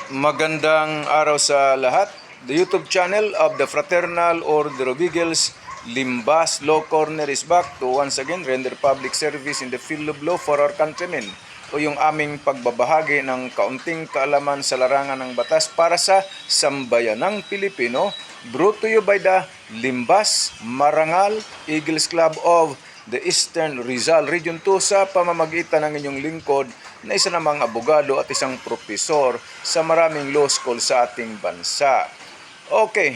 Magandang araw sa lahat. The YouTube channel of the Fraternal Order of Eagles, Limbas Law Corner is back to once again render public service in the field of law for our countrymen. O yung aming pagbabahagi ng kaunting kaalaman sa larangan ng batas para sa sambayanang Pilipino, brought to you by the Limbas Marangal Eagles Club of the Eastern Rizal Region 2 sa pamamagitan ng inyong lingkod na isa namang abogado at isang propesor sa maraming law school sa ating bansa. Okay,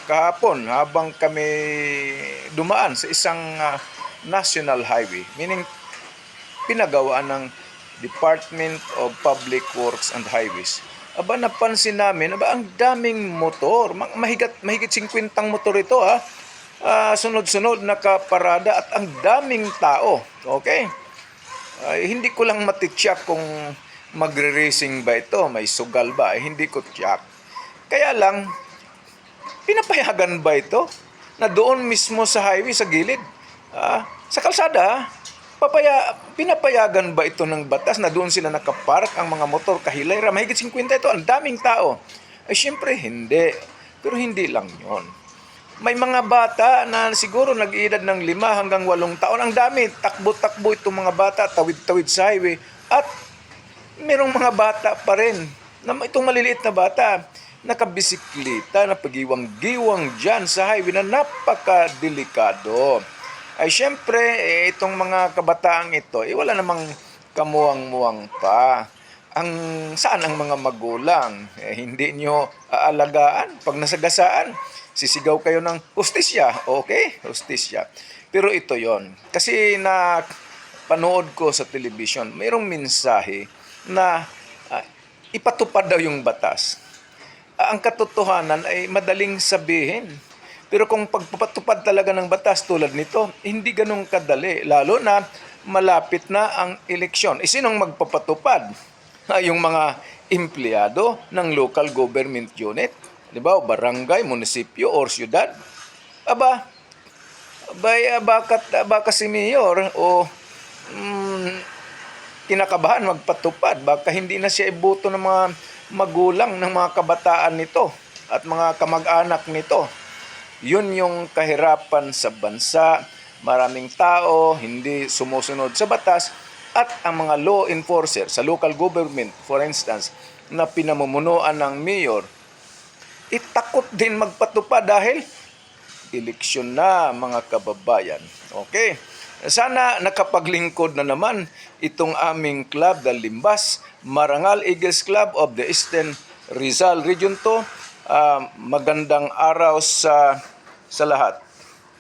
kahapon habang kami dumaan sa isang national highway, meaning pinagawaan ng Department of Public Works and Highways, napansin namin, ang daming motor, mahigit 50 motor ito sunod-sunod nakaparada at ang daming tao. Okay? Hindi ko lang matityak kung magre-racing ba ito, may sugal ba, hindi ko tiyak. Kaya lang, pinapayagan ba ito na doon mismo sa highway, sa gilid, sa kalsada, pinapayagan ba ito ng batas na doon sila nakapark ang mga motor kahilera? Mahigit 50 ito, ang daming tao. Ay syempre hindi, pero hindi lang yon. May mga bata na siguro nag-iedad ng 5 hanggang 8 taon. Ang dami, takbo-takbo itong mga bata, tawid-tawid sa highway. At merong mga bata pa rin, itong maliliit na bata, nakabisikleta, napagiwang-giwang dyan sa highway na napakadelikado. Ay syempre, itong mga kabataang ito, wala namang kamuwang-muwang pa. Saan ang mga magulang? Hindi nyo aalagaan pag nasagasaan. Sisigaw kayo ng hustisya, okay? Hustisya. Pero ito yon. Kasi na panood ko sa television, mayroong mensahe na ipatupad daw yung batas. Ang katotohanan ay madaling sabihin. Pero kung pagpapatupad talaga ng batas tulad nito, hindi ganun kadali. Lalo na malapit na ang eleksyon. Sinong magpapatupad? Yung mga empleyado ng local government unit. Diba? Barangay, munisipyo, or syudad. Baka si mayor o kinakabahan magpatupad. Baka hindi na siya iboto ng mga magulang ng mga kabataan nito at mga kamag-anak nito. Yun yung kahirapan sa bansa. Maraming tao hindi sumusunod sa batas at ang mga law enforcer sa local government, for instance, na pinamumunuan ng mayor, itakot din magpatupad dahil eleksyon na, mga kababayan. Okay. Sana nakapaglingkod na naman itong aming club, the Limbas Marangal Eagles Club of the Eastern Rizal Region 2. Magandang araw sa lahat.